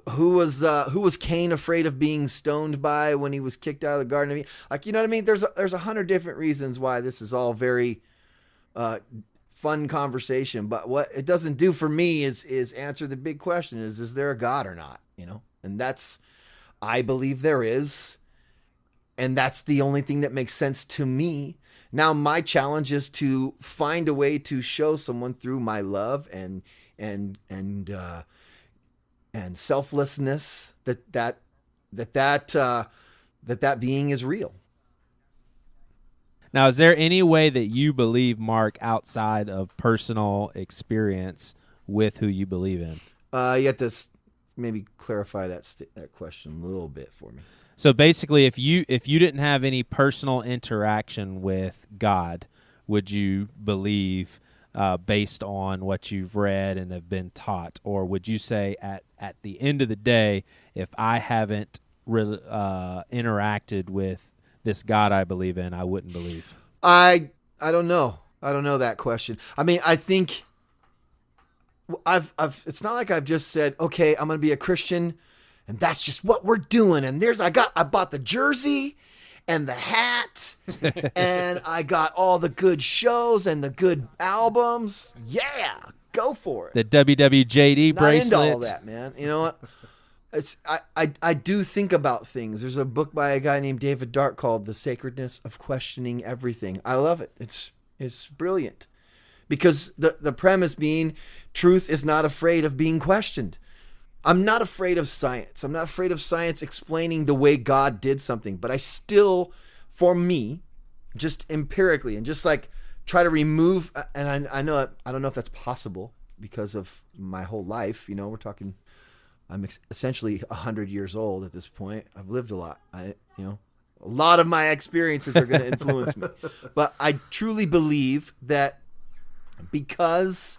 who was Cain afraid of being stoned by when he was kicked out of the Garden of Eden. Like, you know what I mean? There's 100 different reasons why this is all very fun conversation, but what it doesn't do for me is answer the big question: is there a God or not? And I believe there is, and that's the only thing that makes sense to me. Now, my challenge is to find a way to show someone through my love and selflessness that being is real. Now, is there any way that you believe, Mark, outside of personal experience with who you believe in? You have to maybe clarify that question a little bit for me. So basically, if you didn't have any personal interaction with God, would you believe based on what you've read and have been taught? Or would you say at the end of the day, if I haven't interacted with this God I believe in, I wouldn't believe? I don't know. I don't know that question. I mean, I think I've it's not like I've just said, okay, I'm going to be a Christian and that's just what we're doing. And I bought the jersey and the hat and I got all the good shows and the good albums. Yeah, go for it. The WWJD Not bracelet. into all that, man. You know what? I do think about things. There's a book by a guy named David Dark called The Sacredness of Questioning Everything. I love it. It's brilliant. Because the premise being truth is not afraid of being questioned. I'm not afraid of science. I'm not afraid of science explaining the way God did something. But I still, for me, just empirically and just like try to remove, and I know I don't know if that's possible because of my whole life. You know, we're talking, I'm essentially 100 years old at this point. I've lived a lot. A lot of my experiences are going to influence me. But I truly believe that because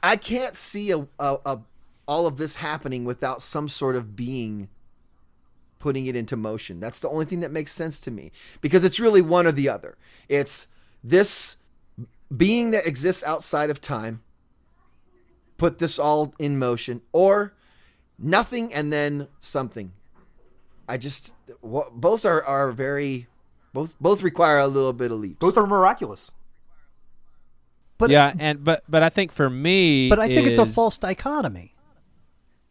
I can't see all of this happening without some sort of being putting it into motion. That's the only thing that makes sense to me, because it's really one or the other. It's this being that exists outside of time put this all in motion, or nothing and then something. Both are very, both require a little bit of leaps. Both are miraculous. But I think for me, but I think it's a false dichotomy,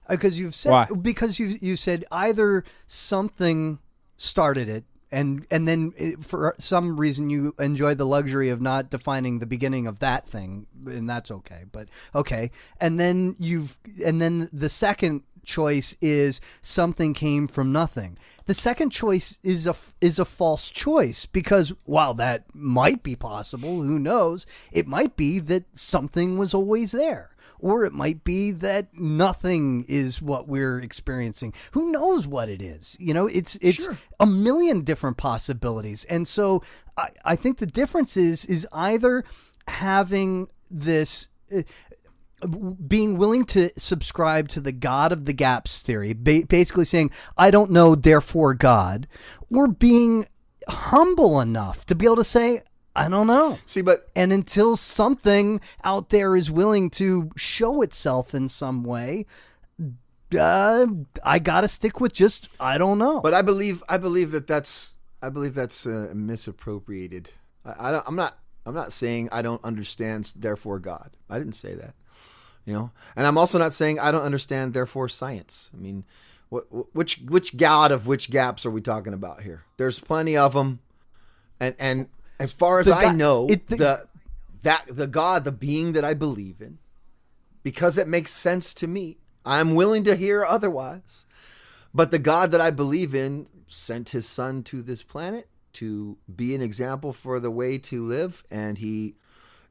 because you've said Why? Because you said either something started it, and then for some reason you enjoy the luxury of not defining the beginning of that thing, and that's okay. But okay, and then the second choice is something came from nothing. The second choice is a false choice, because while that might be possible, who knows? It might be that something was always there, or it might be that nothing is what we're experiencing. Who knows what it is? You know, it's Sure. a million different possibilities. And so I think the difference is either having this being willing to subscribe to the God of the gaps theory, basically saying, I don't know, therefore God, or being humble enough to be able to say, I don't know. See, but And until something out there is willing to show itself in some way, I got to stick with just, I don't know. I believe that's misappropriated. I'm not saying I don't understand, therefore God. I didn't say that. You know, and I'm also not saying I don't understand, therefore science. I mean, which God of which gaps are we talking about here? There's plenty of them, and as far as I know, the God, the being that I believe in, because it makes sense to me, I'm willing to hear otherwise. But the God that I believe in sent his son to this planet to be an example for the way to live, and he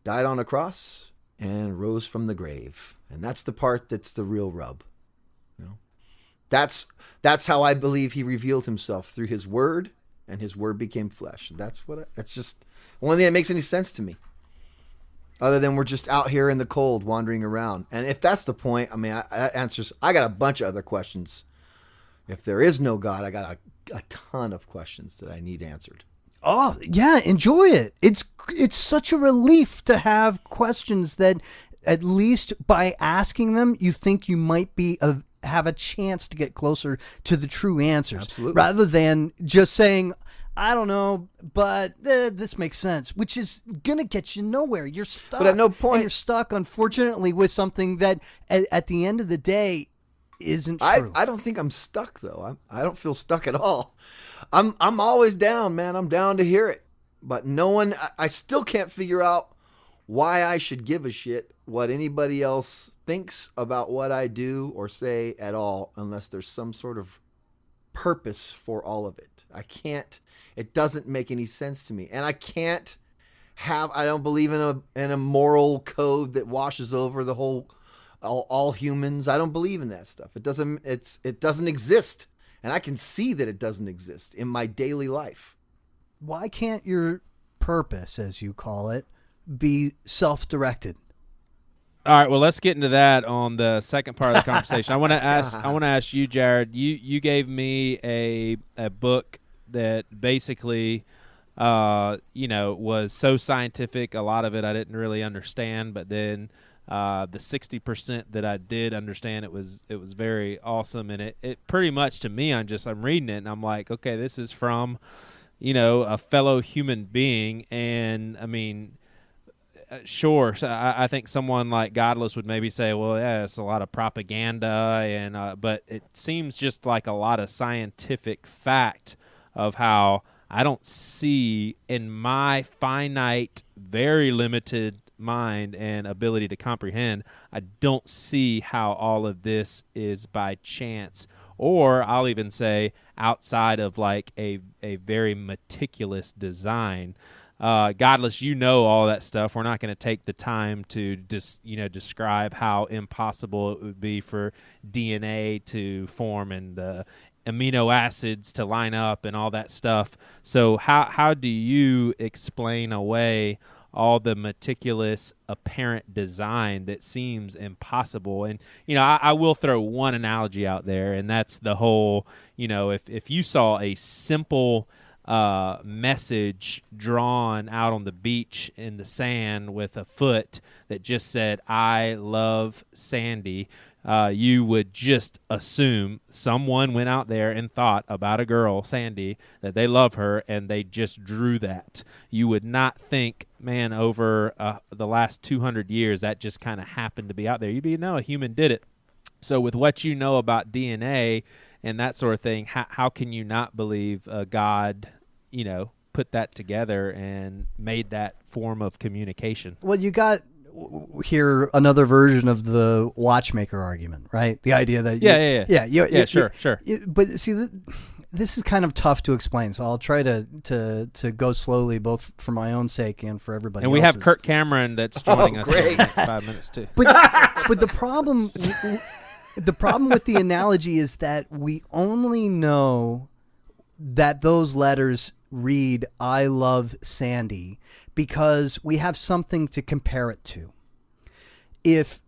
died on a cross and rose from the grave. And that's the part that's the real rub. You know, that's how I believe he revealed himself, through his word, and his word became flesh. That's just the only thing that makes any sense to me, other than we're just out here in the cold wandering around. And if that's the point, I mean, I got a bunch of other questions. If there is no God, I got a ton of questions that I need answered. Oh, yeah, enjoy it. It's such a relief to have questions that, at least by asking them, you think you might have a chance to get closer to the true answers. Absolutely. Rather than just saying, I don't know, but this makes sense, which is going to get you nowhere. You're stuck. But at no point... And you're stuck, unfortunately, with something that at the end of the day isn't true. I don't think I'm stuck, though. I don't feel stuck at all. I'm always down, man. I'm down to hear it. But I still can't figure out why I should give a shit what anybody else thinks about what I do or say at all, unless there's some sort of purpose for all of it. It doesn't make any sense to me. And I don't believe in a moral code that washes over the whole, all humans. I don't believe in that stuff. It doesn't exist. And I can see that it doesn't exist in my daily life. Why can't your purpose, as you call it, be self-directed? All right, well, let's get into that on the second part of the conversation. I want to ask you, Jared. You gave me a book that basically, was so scientific. A lot of it I didn't really understand, but then the 60% that I did understand, it was very awesome. And it pretty much, to me, I'm reading it and I'm like, okay, this is from, a fellow human being. And I mean, sure. So I think someone like Godless would maybe say, well, yeah, it's a lot of propaganda, and but it seems just like a lot of scientific fact of how I don't see, in my finite, very limited mind and ability to comprehend, I don't see how all of this is by chance, or I'll even say outside of like a very meticulous design. Godless, all that stuff. We're not going to take the time to describe how impossible it would be for DNA to form and the amino acids to line up and all that stuff. So how do you explain away all the meticulous apparent design that seems impossible? And I will throw one analogy out there, and that's the whole, if you saw a simple message drawn out on the beach in the sand with a foot that just said, "I love Sandy," you would just assume someone went out there and thought about a girl, Sandy, that they love her, and they just drew that. You would not think, man, over the last 200 years, that just kind of happened to be out there. You'd be, no, a human did it. So with what you know about DNA and that sort of thing, how can you not believe God, put that together and made that form of communication? Well, you got here another version of the watchmaker argument, right? The idea that sure. But see, this is kind of tough to explain, so I'll try to go slowly, both for my own sake and for everybody. And we else's. have Kirk Cameron that's joining us in the next 5 minutes too. But the problem with the analogy is that we only know that those letters read "I love Sandy" because we have something to compare it to. If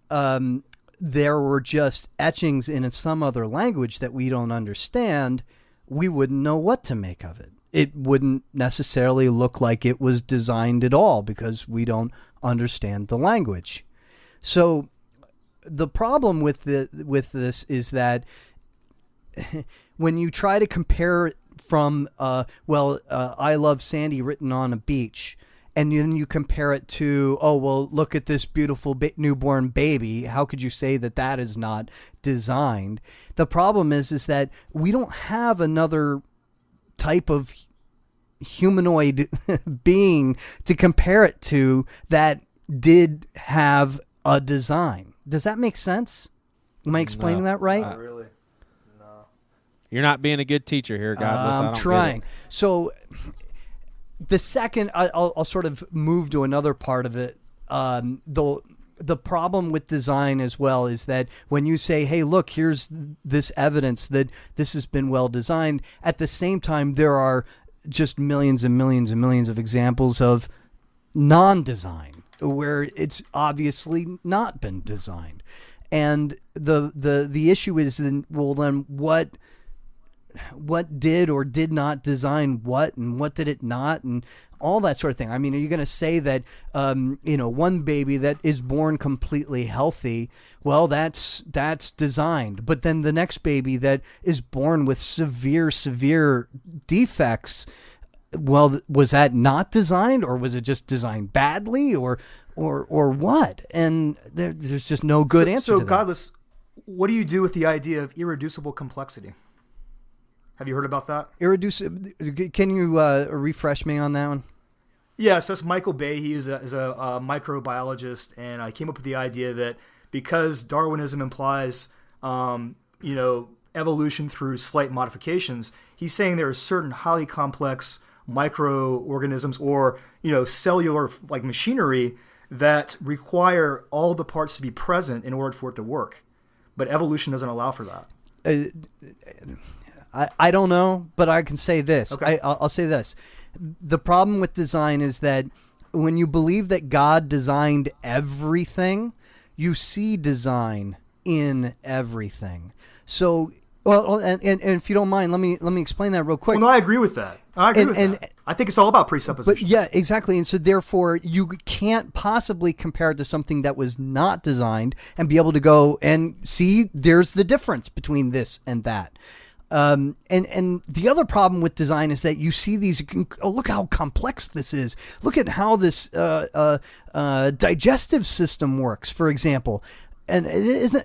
there were just etchings in some other language that we don't understand, we wouldn't know what to make of it. It wouldn't necessarily look like it was designed at all because we don't understand the language. So the problem with this is that when you try to compare it from, "I love Sandy" written on a beach, and then you compare it to, "Oh, well, look at this beautiful newborn baby. How could you say that is not designed?" The problem is that we don't have another type of humanoid being to compare it to that did have a design. Does that make sense? Am I explaining that right? Not really. No. You're not being a good teacher here, Godless. I'm trying. So the second, I'll sort of move to another part of it. The problem with design as well is that when you say, "Hey, look, here's this evidence that this has been well designed," at the same time, there are just millions and millions and millions of examples of non-design where it's obviously not been designed. And the issue is then, well, then what did or did not design what, and what did it not, and all that sort of thing. I mean, are you going to say that, one baby that is born completely healthy, well, that's designed, but then the next baby that is born with severe defects, well, was that not designed, or was it just designed badly, or what? And there's just no good answer to that. So, Godless, what do you do with the idea of irreducible complexity? Have you heard about that? Irreducible. Can you refresh me on that one? Yes, that's Michael Bay. He is a microbiologist, and I came up with the idea that because Darwinism implies, evolution through slight modifications, he's saying there are certain highly complex microorganisms or cellular like machinery that require all the parts to be present in order for it to work, but evolution doesn't allow for that. I don't know, but I can say this. Okay. I'll say this. The problem with design is that when you believe that God designed everything, you see design in everything. So, well, and if you don't mind, let me explain that real quick. Well, no, I agree with that. I agree with that. I think it's all about presuppositions. But yeah, exactly. And so therefore, you can't possibly compare it to something that was not designed and be able to go and see there's the difference between this and that. And the other problem with design is that you see these. Oh, look how complex this is. Look at how this digestive system works, for example. And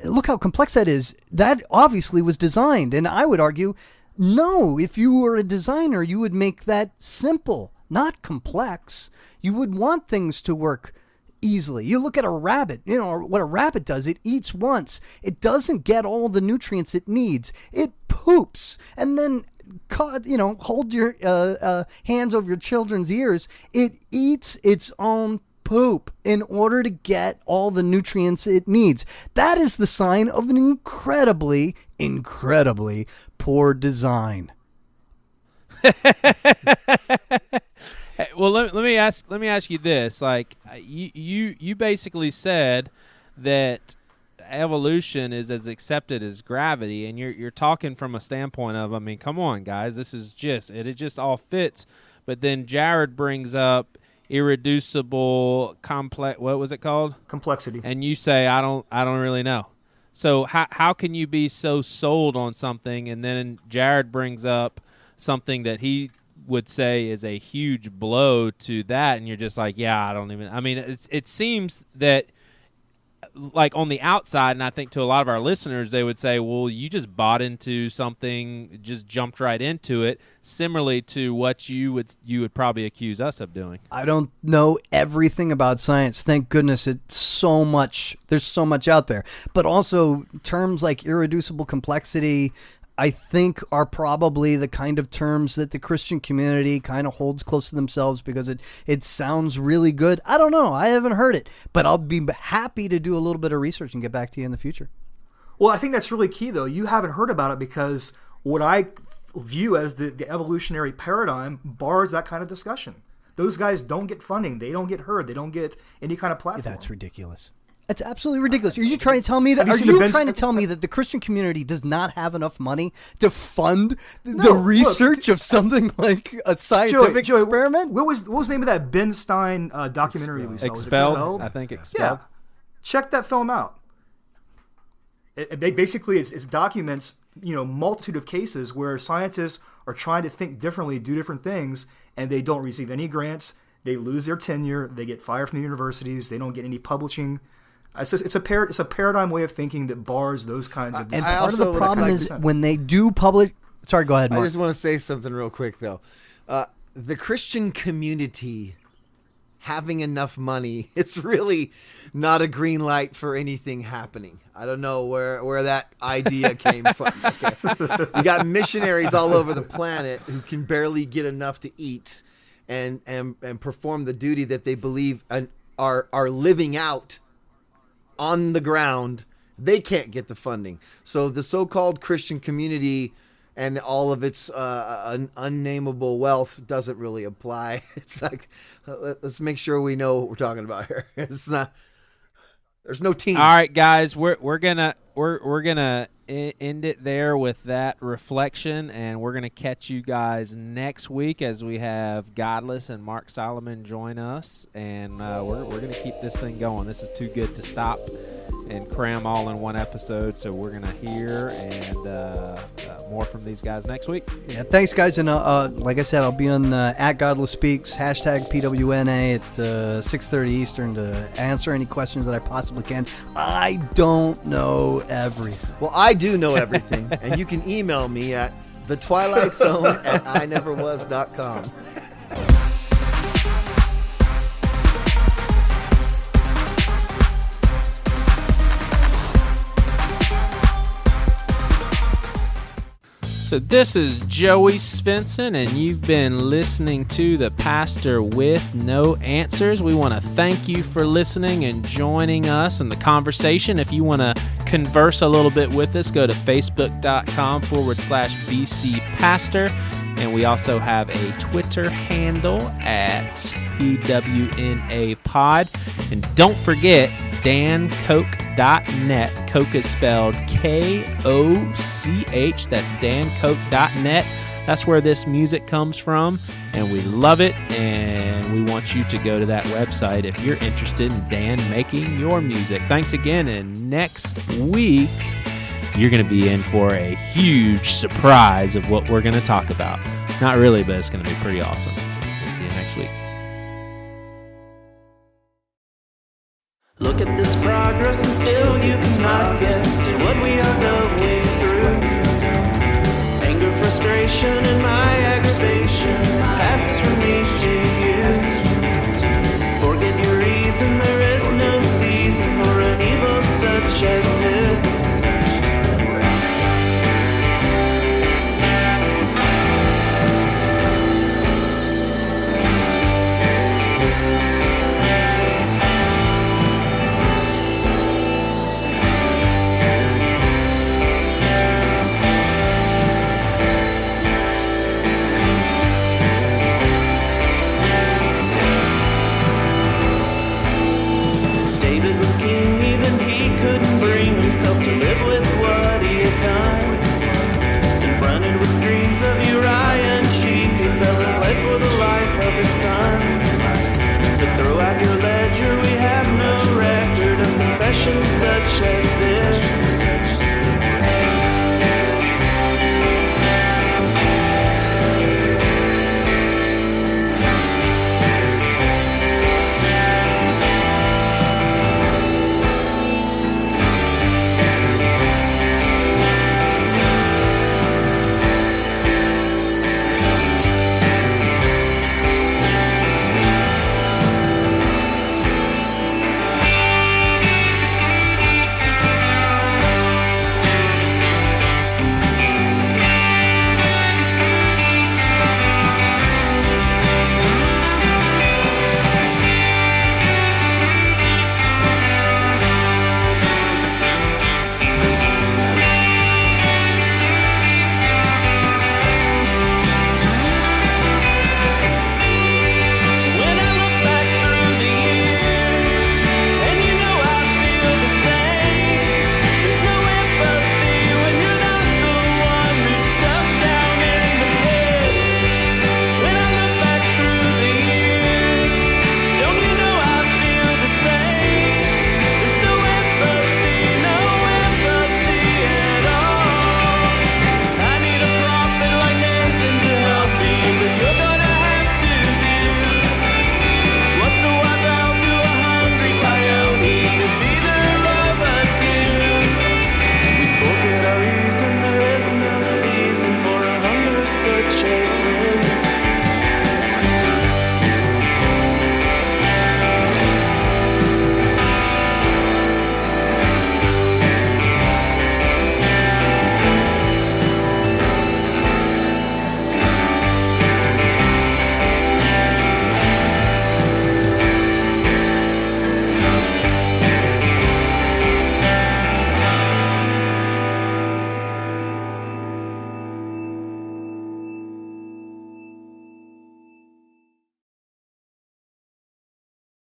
look how complex that is. That obviously was designed. And I would argue, no, if you were a designer, you would make that simple, not complex. You would want things to work easily. You look at a rabbit, what a rabbit does. It eats once. It doesn't get all the nutrients it needs. It poops. And then, hold your hands over your children's ears. It eats its own poop in order to get all the nutrients it needs. That is the sign of an incredibly, incredibly poor design. Well, let me ask you this. Like, you basically said that evolution is as accepted as gravity, and you're talking from a standpoint of, I mean, come on, guys, this is it just all fits. But then Jared brings up irreducible complex. What was it called? Complexity. And you say, I don't really know. So how can you be so sold on something, and then Jared brings up something that he would say is a huge blow to that, and you're just like, yeah, I don't even. I mean, it seems that, like, on the outside, and I think to a lot of our listeners, they would say, well, you just bought into something, just jumped right into it, similarly to what you would probably accuse us of doing. I don't know everything about science. Thank goodness there's so much out there. But also terms like irreducible complexity, I think, are probably the kind of terms that the Christian community kind of holds close to themselves because it sounds really good. I don't know. I haven't heard it, but I'll be happy to do a little bit of research and get back to you in the future. Well, I think that's really key, though. You haven't heard about it because what I view as the evolutionary paradigm bars that kind of discussion. Those guys don't get funding. They don't get heard. They don't get any kind of platform. That's ridiculous. That's absolutely ridiculous. Are you trying to tell me that? The Christian community does not have enough money to fund the research of something like a scientific experiment? What was the name of that Ben Stein documentary we saw? Expelled? I think Expelled. Yeah, check that film out. It basically it documents multitude of cases where scientists are trying to think differently, do different things, and they don't receive any grants. They lose their tenure. They get fired from the universities. They don't get any publishing. It's a paradigm way of thinking that bars those kinds of decisions. And part of the problem is when they do publish. Sorry, go ahead, Mark. I just want to say something real quick, though. The Christian community having enough money, it's really not a green light for anything happening. I don't know where that idea came from. Okay. You got missionaries all over the planet who can barely get enough to eat and perform the duty that they believe are living out on the ground. They can't get the funding. So the so-called Christian community and all of its unnameable wealth doesn't really apply. It's like, let's make sure we know what we're talking about here. It's not. There's no team. All right, guys, we're gonna end it there with that reflection, and we're gonna catch you guys next week as we have Godless and Mark Solomon join us, and we're gonna keep this thing going. This is too good to stop and cram all in one episode, so we're gonna hear and more from these guys next week. Yeah, thanks, guys, and like I said, I'll be on at Godless Speaks #PWNA at 6:30 Eastern to answer any questions that I possibly can. I don't know everything. Well, I do know everything, and you can email me at thetwilightzone@ineverwas.com. So this is Joey Svensson, and you've been listening to The Pastor with No Answers. We want to thank you for listening and joining us in the conversation. If you want to converse a little bit with us, go to facebook.com/BC Pastor. And we also have a Twitter handle at PWNA Pod. And don't forget dancoke.net. Coke is spelled Koch. That's dancoke.net. That's where this music comes from, and we love it, and we want you to go to that website if you're interested in Dan making your music. Thanks again, and next week, you're going to be in for a huge surprise of what we're going to talk about. Not really, but it's going to be pretty awesome. We'll see you next week. Look at this progress and still you cannot guess what we are going through.